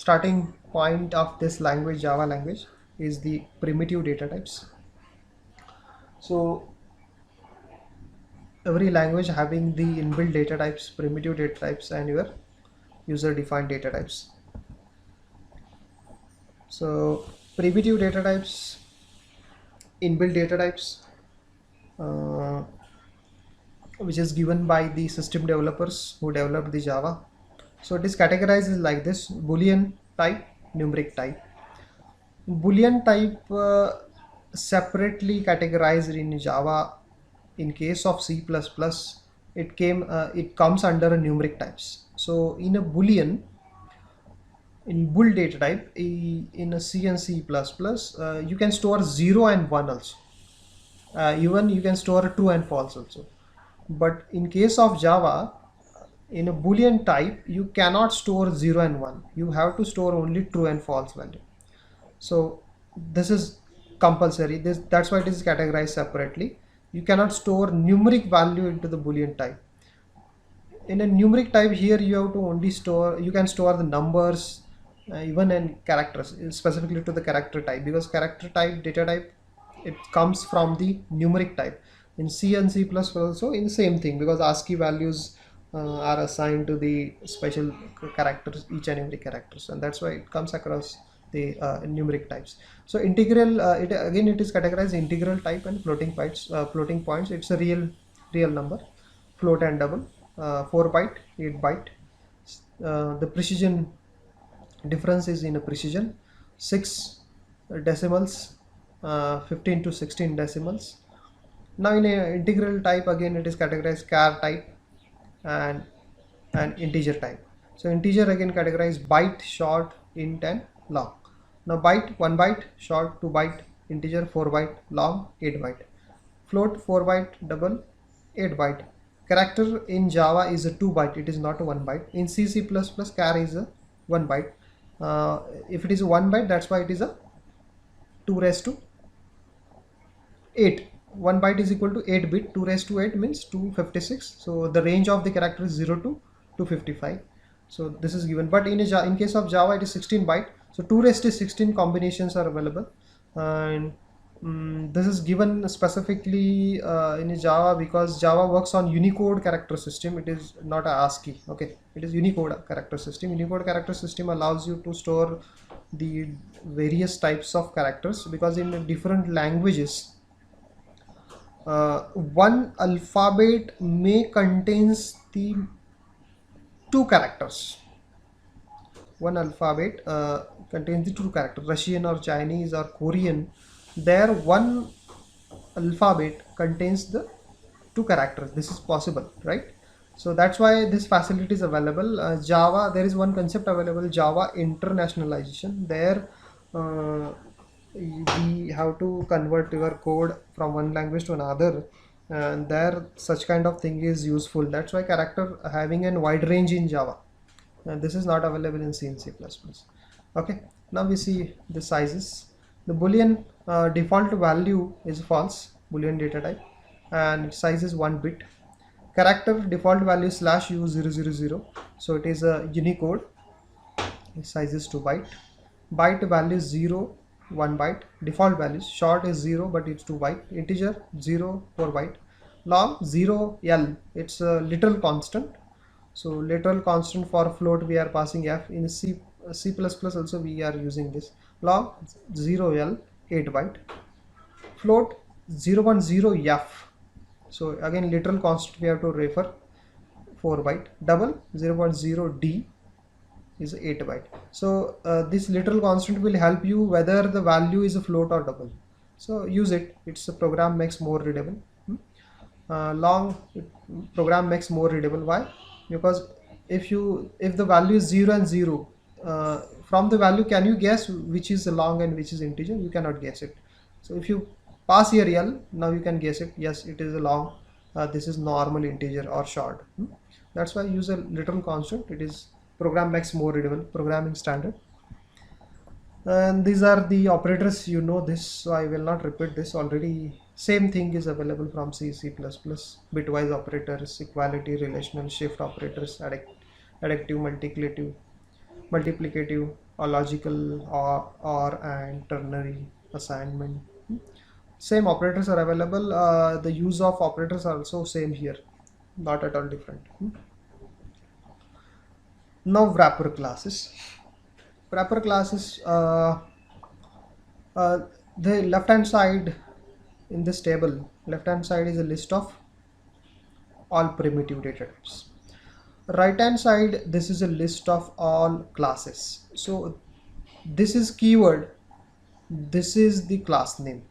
starting point of this language, Java language, is the primitive data types. So every language having the inbuilt data types, primitive data types, and your user defined data types. So primitive data types, inbuilt data types, uh, which is given by the system developers who developed the Java. So it is categorized like this: Boolean type, numeric type. Boolean type separately categorized in Java. In case of C++, it comes under a numeric types. So in a Boolean, in bool data type, in a C and C++, you can store 0 and 1 also. Even you can store true and false also. But in case of Java, in a Boolean type, you cannot store 0 and 1. You have to store only true and false value. So this is compulsory. That's why it is categorized separately. You cannot store numeric value into the Boolean type. In a numeric type, here you have to only store, you can store the numbers, even in characters, specifically to the character type, because character type, data type, it comes from the numeric type. In C and C++ also in the same thing, because ASCII values are assigned to the special characters, each and every characters, and that's why it comes across the numeric types. So integral, it is categorized integral type and floating points. Floating points, it's a real number, float and double, 4 byte, 8 byte. The precision difference is in a precision 6 decimals, 15 to 16 decimals. Now in a integral type, again it is categorized char type and integer type. So integer again categorized byte, short, int and long. Now byte, 1 byte, short, 2 byte, integer 4 byte, long 8 byte, float 4 byte, double 8 byte. Character in Java is a 2 byte, it is not a 1 byte. In C++, char is a 1 byte. If it is a 1 byte, that's why it is a 2 raised to 8. 1 byte is equal to 8 bit. 2 raised to 8 means 256. So the range of the character is 0 to 255. So this is given. But in case of Java, it is 16 byte. So 2 raised to 16 combinations are available. And this is given specifically in Java because Java works on Unicode character system. It is not a ASCII. Okay, it is Unicode character system. Unicode character system allows you to store the various types of characters, because in different languages, one alphabet may contains the 2 characters. One alphabet contains the 2 characters. Russian or Chinese or Korean, there one alphabet contains the 2 characters. This is possible, right? So that's why this facility is available. Java, there is one concept available, Java internationalization. There we have to convert your code from one language to another, and there such kind of thing is useful. That's why character having a wide range in Java, and this is not available in C and C++. Okay, now we see the sizes. The Boolean default value is false, Boolean data type, and size is 1 bit. Character default value /u000, so it is a Unicode. Size is 2 byte. Byte value 0, 1 byte. Default values, short is 0 but it's 2 byte. Integer 0, 4 byte. Long 0L, it's a literal constant. So literal constant for float we are passing f. In C++ also we are using this. Long 0L, 8 byte. Float 0.0f. So again literal constant we have to refer, 4 byte. Double 0.0d is 8 byte. So this literal constant will help you whether the value is a float or double. So use it. It's a program makes more readable. Long program makes more readable. Why? Because if the value is 0 and 0, from the value can you guess which is long and which is integer? You cannot guess it. So if you pass here L, now you can guess it. Yes, it is a long. This is normal integer or short. That's why I use a literal constant. It is program makes more readable, programming standard. And these are the operators, you know this, so I will not repeat this. Already same thing is available from C++. Bitwise operators, equality, relational, shift operators, additive, multiplicative, a logical or and ternary assignment. Same operators are available. The use of operators are also same here, not at all different. Now wrapper classes. Wrapper classes, the left hand side in this table, left hand side is a list of all primitive data types. Right hand side, this is a list of all classes. So this is keyword, this is the class name,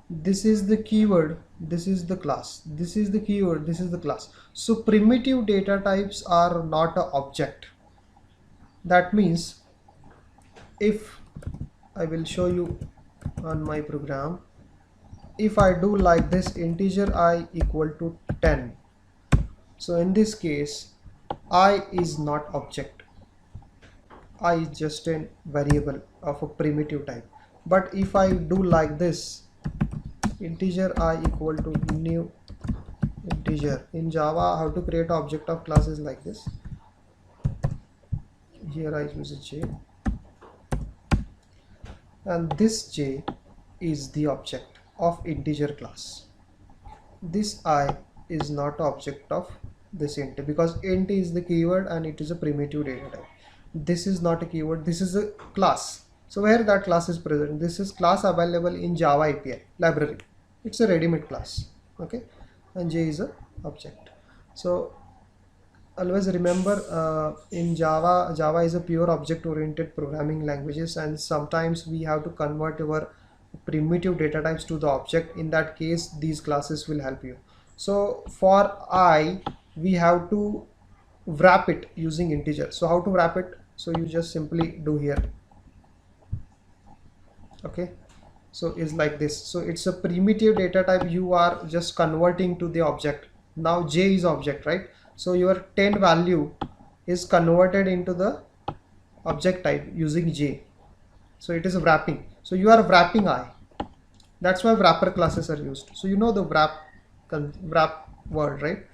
this is the keyword, this is the class, this is the keyword, this is the class. So primitive data types are not an object. That means if I will show you on my program, if I do like this, integer I equal to 10, so in this case I is not object, I is just a variable of a primitive type. But if I do like this, integer I equal to new integer, in Java how to create object of classes like this. Here I use a J, and this J is the object of integer class. This I is not object of this int, because int is the keyword and it is a primitive data type. This is not a keyword, this is a class. So where that class is present, this is class available in Java API library. It's a ready-made class, okay, and J is a object. So always remember, in Java is a pure object-oriented programming languages, and sometimes we have to convert our primitive data types to the object. In that case, these classes will help you. So for I, we have to wrap it using integer. So how to wrap it? So you just simply do here, okay. So it's like this. So it's a primitive data type, you are just converting to the object. Now J is object, right? So your 10 value is converted into the object type using J. So it is a wrapping. So you are wrapping I. That's why wrapper classes are used. So you know the wrap word, right?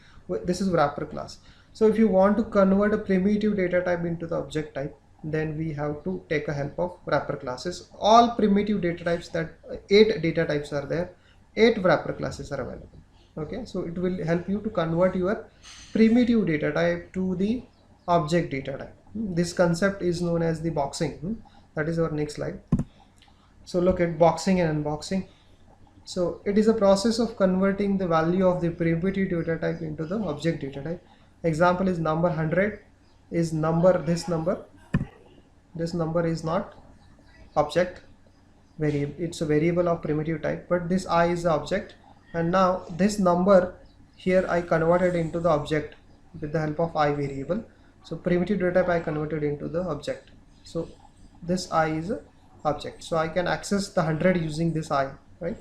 This is wrapper class. So if you want to convert a primitive data type into the object type, then we have to take a help of wrapper classes. All primitive data types, that 8 data types are there, 8 wrapper classes are available. Okay, so it will help you to convert your primitive data type to the object data type. This concept is known as the boxing. That is our next slide. So look at boxing and unboxing. So it is a process of converting the value of the primitive data type into the object data type. Example is number 100 is number, this number is not object variable, it's a variable of primitive type, but this I is the object. And now this number here I converted into the object with the help of I variable. So primitive data type I converted into the object. So this I is a object. So I can access the 100 using this I, right?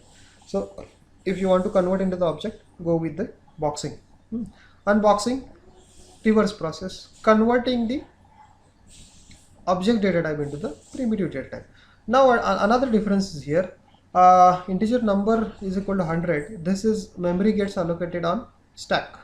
So if you want to convert into the object, go with the boxing. Unboxing, reverse process, converting the object data type into the primitive data type. Now another difference is here. Integer number is equal to 100. This is memory gets allocated on stack,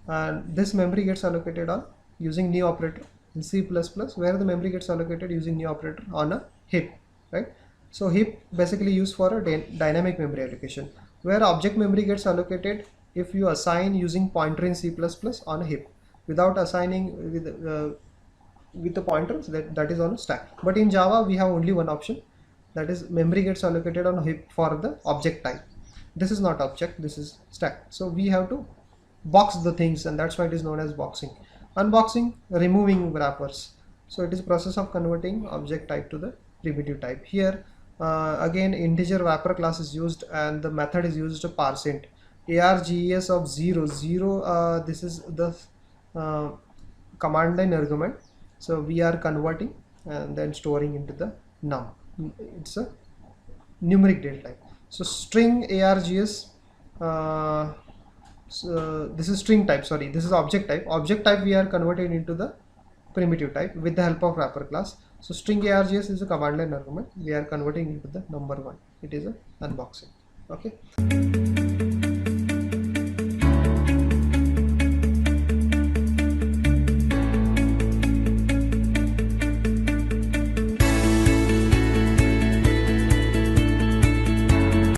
and this memory gets allocated on using new operator in C++, where the memory gets allocated using new operator on a heap, right? So heap basically used for a dynamic memory allocation, where object memory gets allocated if you assign using pointer in C++ on a heap. Without assigning with the pointers, that is on a stack. But in Java we have only one option, that is memory gets allocated on a heap for the object type. This is not object, this is stack. So we have to box the things, and that's why it is known as boxing. Unboxing, removing wrappers. So it is a process of converting object type to the primitive type. Here again integer wrapper class is used, and the method is used to parse int args of 0. This is the command line argument. So we are converting and then storing into the num. It's a numeric data type. So string args, so this is string type, sorry, this is object type. Object type we are converted into the primitive type with the help of wrapper class. So string args is a command line argument, we are converting into the number 1. It is a unboxing. Okay.